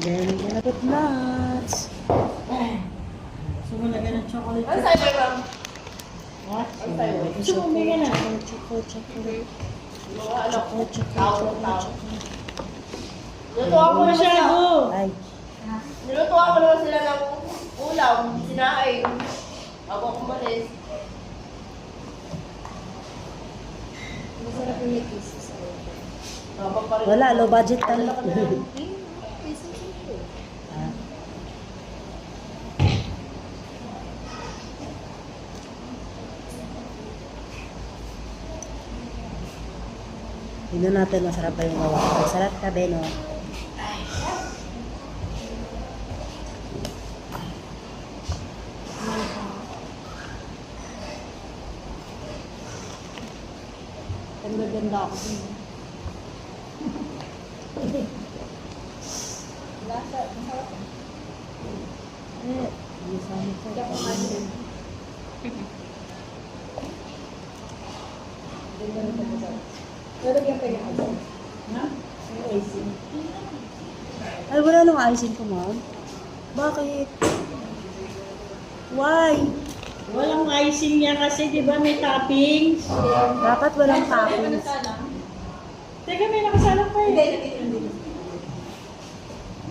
Then, we're gonna put nuts. So, malagyan ng chocolate. Ano sa'yo, ma'am? What? Ano sa'yo? Gusto mo bigyan na? Chocolate. Mga ano? Chocolate. Nilutuan ko naman sila. Masyado. Ay, Nilutuan ko naman sila ng ulam. Sinaing. Ako kumalis. Masarap yung lettuce sa wala, low budget tayo. Tignan natin, masarap ba yung gawa. Masarap ka, Beno. Ang gaganda ako. lasa. Masarap. Hindi ako kumain. Lalagyan pa yung icing. Ha? Yung icing. Ay, wala nung icing ko, ma'am. Bakit? Why? Walang icing niya kasi, di ba may toppings? Dapat walang toppings. Teka, may nakasalang pa Hindi, eh. hindi.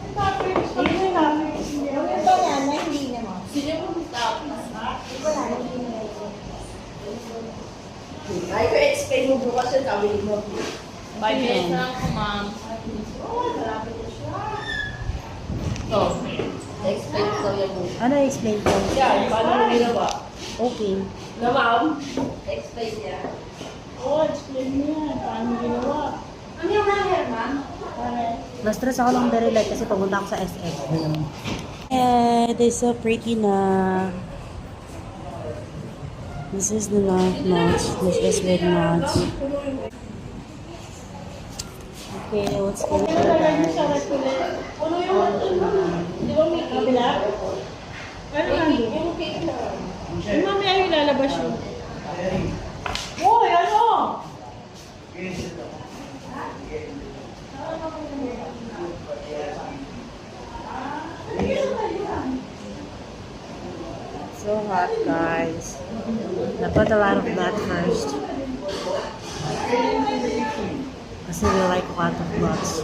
May toppings. Hindi may toppings. Hindi Yung ako. banana, hindi naman. Sino mo stop? Yung banana, hindi naman. Ay, ko explain mo bukas yun. Kawin mo. 5 minutes na lang ako, ma'am. Oo, malapit na siya. So, explain ko daw yan bukas. Ano explain ko? Yan, paano mo ginawa? Okay. Na, ma'am? Explain niya. Oo, explain mo yan. Paano ginawa? Ano yung hair, ma'am? Na-stress ako ng very light kasi papunta ako sa SF. And it's so pretty na. This is the nuts. This is with nuts. Okay, what's going Kung nalagay niyo sa on? restaurant, puno yung di ba may kabila? Ano nandun? Yung cake na. Yung mamaya yung lalabas yun. Uy, ano? So hot, guys. I put a lot of that first. Kasi we like a lot of nuts.